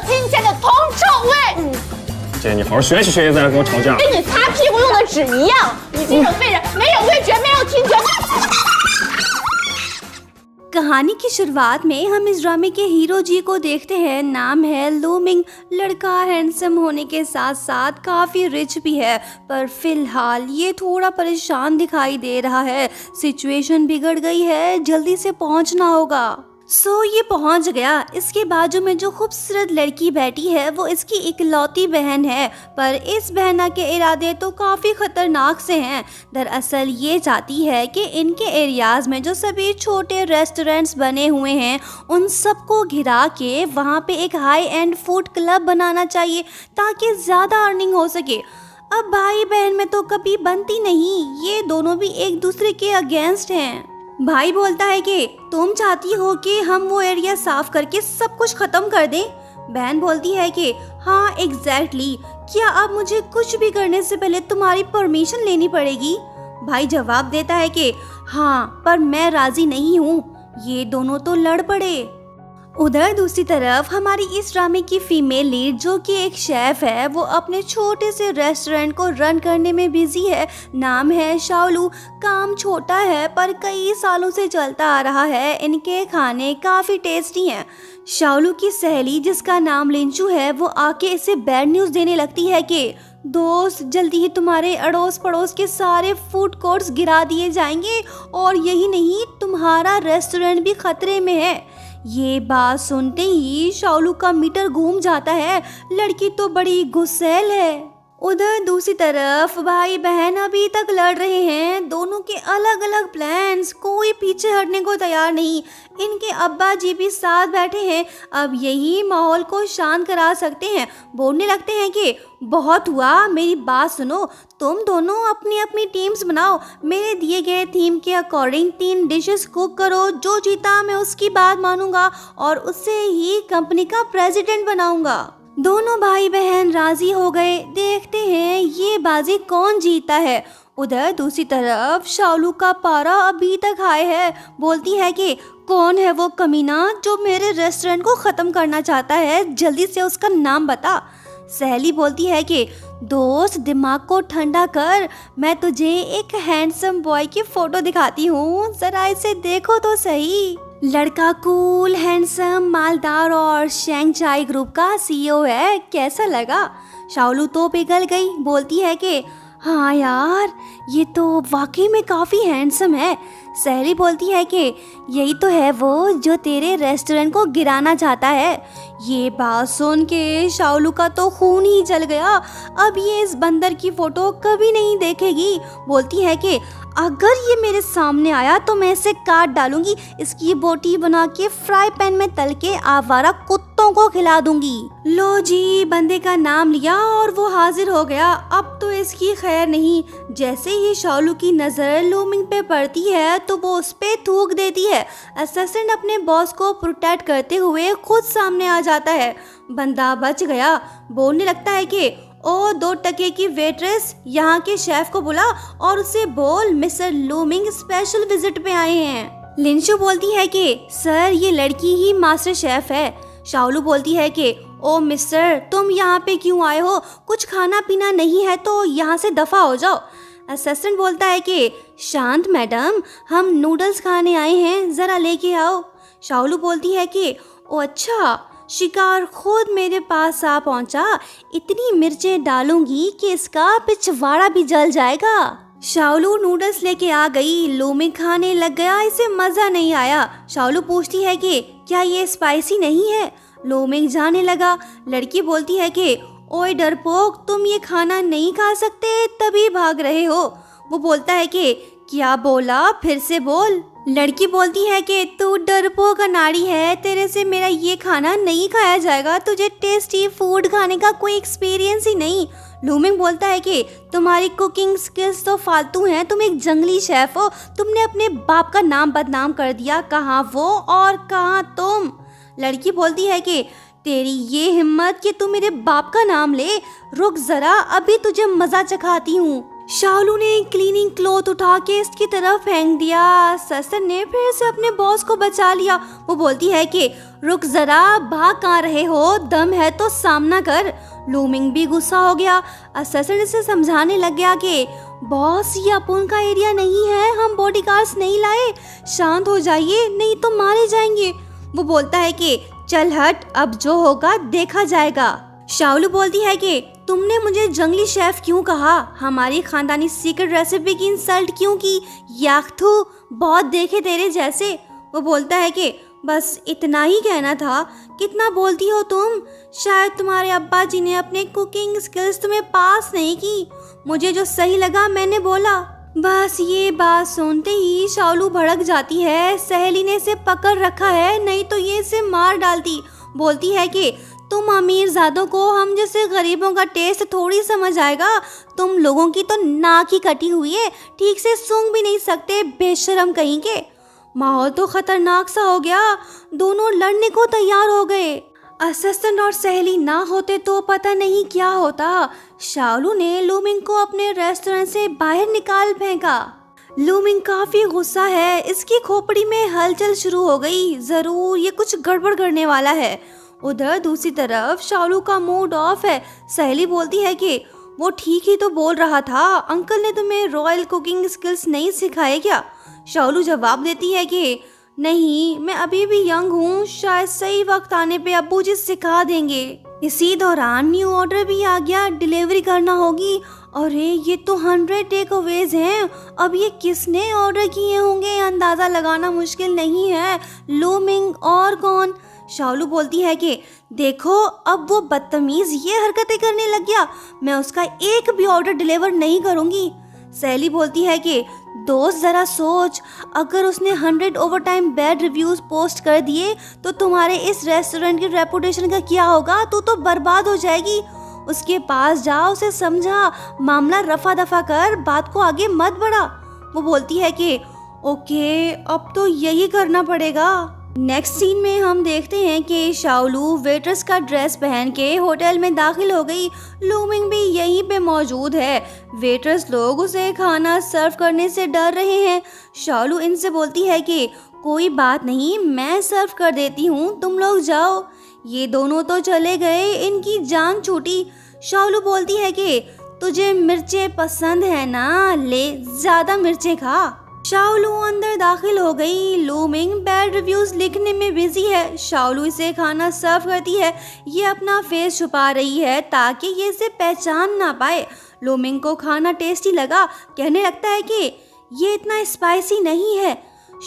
听见的铜臭味。姐，你好好学习学习，再来跟我吵架。跟你擦屁股用的纸一样，你这种废人没有味觉，没有听觉。कहानी की शुरुआत में हम इस ड्रामे के हीरो जी को देखते हैं। नाम है लूमिंग। लड़का हैंडसम होने के साथ साथ काफ़ी रिच भी है, पर फिलहाल ये थोड़ा परेशान दिखाई दे रहा है। सिचुएशन बिगड़ गई है, जल्दी से पहुंचना होगा। ये पहुंच गया। इसके बाजू में जो खूबसूरत लड़की बैठी है वो इसकी इकलौती बहन है, पर इस बहना के इरादे तो काफ़ी ख़तरनाक से हैं। दरअसल ये चाहती है कि इनके एरियाज़ में जो सभी छोटे रेस्टोरेंट्स बने हुए हैं उन सबको घिरा के वहाँ पे एक हाई एंड फूड क्लब बनाना चाहिए ताकि ज़्यादा अर्निंग हो सके। अब भाई बहन में तो कभी बनती नहीं, ये दोनों भी एक दूसरे के अगेंस्ट हैं। भाई बोलता है कि तुम चाहती हो कि हम वो एरिया साफ करके सब कुछ खत्म कर दें। बहन बोलती है कि हाँ एग्जैक्टली, क्या अब मुझे कुछ भी करने से पहले तुम्हारी परमिशन लेनी पड़ेगी। भाई जवाब देता है कि हाँ पर मैं राजी नहीं हूँ। ये दोनों तो लड़ पड़े। उधर दूसरी तरफ हमारी इस ड्रामे की फीमेल लीड जो कि एक शेफ है, वो अपने छोटे से रेस्टोरेंट को रन करने में बिजी है। नाम है शाओलू। काम छोटा है पर कई सालों से चलता आ रहा है। इनके खाने काफ़ी टेस्टी हैं। शाओलू की सहेली जिसका नाम लिंचू है वो आके इसे बैड न्यूज़ देने लगती है कि दोस्त जल्दी ही तुम्हारे अड़ोस पड़ोस के सारे फूड कोर्ट्स गिरा दिए जाएंगे और यही नहीं तुम्हारा रेस्टोरेंट भी खतरे में है। ये बात सुनते ही शाओलू का मीटर घूम जाता है। लड़की तो बड़ी गुस्सैल है। उधर दूसरी तरफ भाई बहन अभी तक लड़ रहे हैं। दोनों के अलग अलग प्लान्स, कोई पीछे हटने को तैयार नहीं। इनके अब्बा जी भी साथ बैठे हैं। अब यही माहौल को शांत करा सकते हैं। बोलने लगते हैं कि बहुत हुआ, मेरी बात सुनो। तुम दोनों अपनी अपनी टीम्स बनाओ। मेरे दिए गए थीम के अकॉर्डिंग 3 डिशेस कुक करो। जो जीता मैं उसकी बात मानूंगा और उससे ही कंपनी का प्रेसिडेंट बनाऊंगा। दोनों भाई बहन राजी हो गए। देखते हैं ये बाजी कौन जीता है। उधर दूसरी तरफ शाओलू का पारा अभी तक हाई है। बोलती है कि कौन है वो कमीना जो मेरे रेस्टोरेंट को ख़त्म करना चाहता है, जल्दी से उसका नाम बता। सहेली बोलती है कि दोस्त दिमाग को ठंडा कर, मैं तुझे एक हैंडसम बॉय की फ़ोटो दिखाती हूँ, ज़रा इसे देखो तो सही। लड़का कूल, हैंडसम, मालदार और शैंगचाई ग्रुप का सीईओ है। कैसा लगा? शाओलू तो पिघल गई। बोलती है कि हाँ यार, ये तो वाकई में काफ़ी हैंडसम है। सहेली बोलती है कि यही तो है वो जो तेरे रेस्टोरेंट को गिराना चाहता है। ये बात सुन के शाओलू का तो खून ही जल गया। अब ये इस बंदर की फ़ोटो कभी नहीं देखेगी। बोलती है कि अगर ये मेरे सामने आया तो मैं इसे काट डालूंगी, इसकी बोटी बना के फ्राई पैन में तल के आवारा कुत्तों को खिला दूंगी। लो जी, बंदे का नाम लिया और वो हाजिर हो गया। अब तो इसकी खैर नहीं। जैसे ही शाओलू की नज़र लूमिंग पे पड़ती है तो वो उस पे थूक देती है। असिस्टेंट अपने बॉस को प्रोटेक्ट करते हुए खुद सामने आ जाता है। बंदा बच गया। बोलने लगता है कि ओ 2 टके की वेट्रेस, यहाँ के शेफ को बुला और उसे बोल मिस्टर लूमिंग स्पेशल विजिट पे आए हैं। लिंचू बोलती है कि सर ये लड़की ही मास्टर शेफ है। शाओलू बोलती है कि ओ मिस्टर तुम यहाँ पे क्यों आए हो? कुछ खाना पीना नहीं है तो यहाँ से दफ़ा हो जाओ। असिस्टेंट बोलता है कि शांत मैडम, हम नूडल्स खाने आए हैं, ज़रा लेके आओ। शाओलू बोलती है कि ओ अच्छा, शिकार खुद मेरे पास आ पहुंचा। इतनी मिर्चें डालूंगी कि इसका पिछवाड़ा भी जल जाएगा। शाओलू नूडल्स लेके आ गई। लूमिंग खाने लग गया। इसे मज़ा नहीं आया। शाओलू पूछती है कि क्या ये स्पाइसी नहीं है? लूमिंग जाने लगा। लड़की बोलती है कि ओए डरपोक, तुम ये खाना नहीं खा सकते तभी भाग रहे हो। वो बोलता है कि क्या बोला, फिर से बोल। लड़की बोलती है कि तू डरपोक अनाड़ी है, तेरे से मेरा ये खाना नहीं खाया जाएगा। तुझे टेस्टी फूड खाने का कोई एक्सपीरियंस ही नहीं। लूमिंग बोलता है कि तुम्हारी कुकिंग स्किल्स तो फालतू हैं, तुम एक जंगली शेफ हो। तुमने अपने बाप का नाम बदनाम कर दिया। कहाँ वो और कहाँ तुम? लड़की बोलती है कि तेरी ये हिम्मत कि तू मेरे बाप का नाम ले। रुक ज़रा, अभी तुझे मज़ा चखाती हूँ। शालू ने क्लीनिंग क्लॉथ उठा के इसकी तरफ फेंक दिया। सस्तर ने फिर से अपने बॉस को बचा लिया। वो बोलती है कि रुक जरा, भाग कहाँ रहे हो, दम है तो सामना कर। लूमिंग भी गुस्सा हो गया। असिस्टेंट इसे समझाने लग गया कि बॉस ये अपन का एरिया नहीं है, हम बॉडीगार्ड्स नहीं लाए, शांत हो जाइए नहीं तो मारे जाएंगे। वो बोलता है कि चल हट, अब जो होगा देखा जाएगा। शाओलू बोलती है कि तुमने मुझे जंगली शेफ क्यों कहा, हमारी खानदानी सीक्रेट रेसिपी की इंसल्ट क्यों की, याख्थू बहुत देखे तेरे जैसे। वो बोलता है कि बस इतना ही कहना था, कितना बोलती हो तुम, शायद तुम्हारे अब्बा जी ने अपने कुकिंग स्किल्स तुम्हें पास नहीं की, मुझे जो सही लगा मैंने बोला। बस ये बात सुनते ही शाओलू भड़क जाती है। सहेली ने इसे पकड़ रखा है, नहीं तो ये इसे मार डालती। बोलती है कि तुम अमीरजादों को हम जैसे गरीबों का टेस्ट थोड़ी समझ आएगा, तुम लोगों की तो नाक ही कटी हुई है, ठीक से सूंघ भी नहीं सकते, बेशरम कहीं के। माहौल तो खतरनाक सा हो गया, दोनों लड़ने को तैयार हो गए। असिस्टेंट और सहेली ना होते तो पता नहीं क्या होता। शाओलू ने लूमिंग को अपने रेस्टोरेंट से बाहर निकाल फेंका। लूमिंग काफी गुस्सा है, इसकी खोपड़ी में हलचल शुरू हो गई, जरूर ये कुछ गड़बड़ करने वाला है। उधर दूसरी तरफ शाओलू का मूड ऑफ है। सहेली बोलती है कि वो ठीक ही तो बोल रहा था, अंकल ने तुम्हें रॉयल कुकिंग स्किल्स नहीं सिखाए क्या। शाओलू जवाब देती है कि नहीं, मैं अभी भी यंग हूँ, शायद सही वक्त आने पे अब्बू जी सिखा देंगे। इसी दौरान न्यू ऑर्डर भी आ गया, डिलीवरी करना होगी। अरे ये तो 100 टेक अवेज हैं, अब ये किसने ऑर्डर किए होंगे अंदाज़ा लगाना मुश्किल नहीं है। लूमिंग और कौन। शाओलू बोलती है कि देखो अब वो बदतमीज ये हरकतें करने लग गया, मैं उसका एक भी ऑर्डर डिलीवर नहीं करूँगी। सहेली बोलती है कि दोस्त जरा सोच, अगर उसने 100 ओवरटाइम बैड रिव्यूज पोस्ट कर दिए तो तुम्हारे इस रेस्टोरेंट की रेपुटेशन का क्या होगा, तू तो बर्बाद हो जाएगी। उसके पास जा, उसे समझा, मामला रफा दफा कर, बात को आगे मत बढ़ा। वो बोलती है कि ओके अब तो यही करना पड़ेगा। नेक्स्ट सीन में हम देखते हैं कि शाओलू वेट्रेस का ड्रेस पहन के होटल में दाखिल हो गई। लूमिंग भी यहीं पे मौजूद है। वेट्रेस लोग उसे खाना सर्व करने से डर रहे हैं। शाओलू इनसे बोलती है कि कोई बात नहीं, मैं सर्व कर देती हूँ, तुम लोग जाओ। ये दोनों तो चले गए, इनकी जान छूटी। शाओलू बोलती है कि तुझे मिर्चें पसंद है ना, ले ज्यादा मिर्चें खा। शाओलू अंदर दाखिल हो गई। लूमिंग बैड रिव्यूज लिखने में बिजी है। शाओलू इसे खाना सर्व करती है। ये अपना फेस छुपा रही है ताकि ये इसे पहचान ना पाए। लूमिंग को खाना टेस्टी लगा, कहने लगता है कि ये इतना स्पाइसी नहीं है।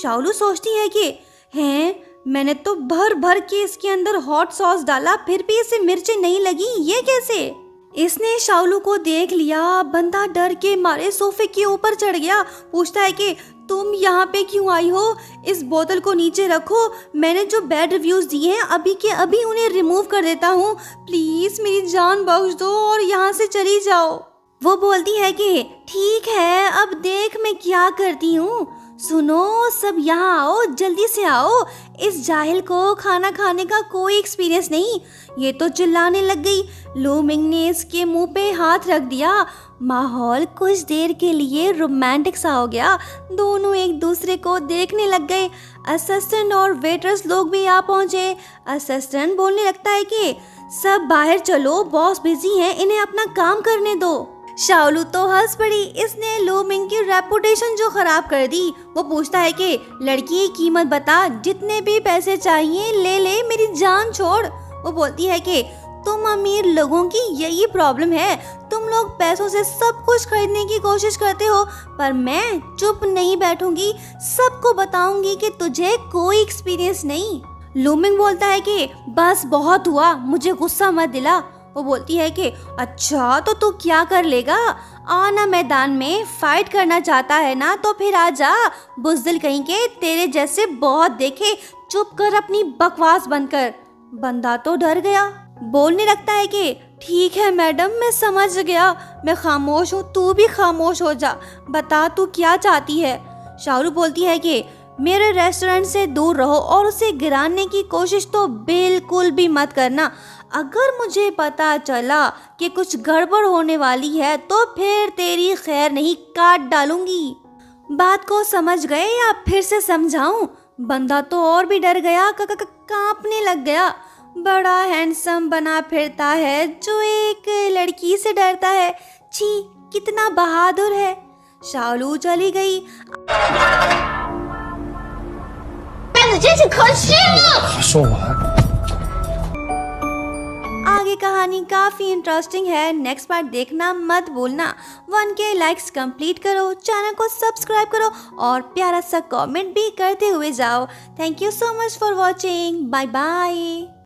शाओलू सोचती है कि हैं, मैंने तो भर भर के इसके अंदर हॉट सॉस डाला, फिर भी इसे मिर्चें नहीं लगी, ये कैसे। इसने शाओलू को देख लिया। बंदा डर के मारे सोफे के ऊपर चढ़ गया। पूछता है कि तुम यहाँ पे क्यों आई हो, इस बोतल को नीचे रखो, मैंने जो बैड रिव्यूज दिए हैं अभी के अभी उन्हें रिमूव कर देता हूँ, प्लीज मेरी जान बख्श दो और यहाँ से चली जाओ। वो बोलती है कि ठीक है, अब देख मैं क्या करती हूँ। सुनो सब यहाँ आओ, जल्दी से आओ, इस जाहिल को खाना खाने का कोई एक्सपीरियंस नहीं। ये तो चिल्लाने लग गई। लूमिंग ने इसके मुंह पे हाथ रख दिया। माहौल कुछ देर के लिए रोमांटिक सा हो गया। दोनों एक दूसरे को देखने लग गए। असिस्टेंट और वेटर्स लोग भी आ पहुंचे। असिस्टेंट बोलने लगता है कि सब बाहर चलो, बॉस बिजी हैं, इन्हें अपना काम करने दो। शाओलू तो हंस पड़ी, इसने लूमिंग की रेपुटेशन जो खराब कर दी। वो पूछता है कि लड़की की कीमत बता, जितने भी पैसे चाहिए ले ले, मेरी जान छोड़। वो बोलती है कि तुम अमीर लोगों की यही प्रॉब्लम है, तुम लोग पैसों से सब कुछ खरीदने की कोशिश करते हो, पर मैं चुप नहीं बैठूंगी, सबको बताऊंगी कि तुझे कोई एक्सपीरियंस नहीं। लूमिंग बोलता है कि बस बहुत हुआ, मुझे गुस्सा मत दिला। वो बोलती है कि अच्छा तो तू क्या कर लेगा, आना मैदान में, फाइट करना चाहता है ना तो फिर आ जा, बुज़दिल कहीं के, तेरे जैसे बहुत देखे, चुप कर अपनी बकवास बंद कर। बंदा तो डर गया, बोलने लगता है कि ठीक है मैडम, मैं समझ गया, मैं खामोश हूँ, तू भी खामोश हो जा, बता तू क्या चाहती है। शाओलू बोलती है कि मेरे रेस्टोरेंट से दूर रहो और उसे गिराने की कोशिश तो बिल्कुल भी मत करना। अगर मुझे पता चला कि कुछ गड़बड़ होने वाली है तो फिर तेरी खैर नहीं, काट डालूंगी। बात को समझ गए या फिर से समझाऊं? बंदा तो और भी डर गया, कांपने लग गया। बड़ा हैंडसम बना फिरता है जो एक लड़की से डरता है। छी, कितना बहादुर है। शालू चली गई। 妹子真是可惜了。说完。 आगे कहानी काफी इंटरेस्टिंग है, नेक्स्ट पार्ट देखना मत भूलना। 1K लाइक्स कंप्लीट करो, चैनल को सब्सक्राइब करो और प्यारा सा कमेंट भी करते हुए जाओ। Thank you so much for watching. Bye bye.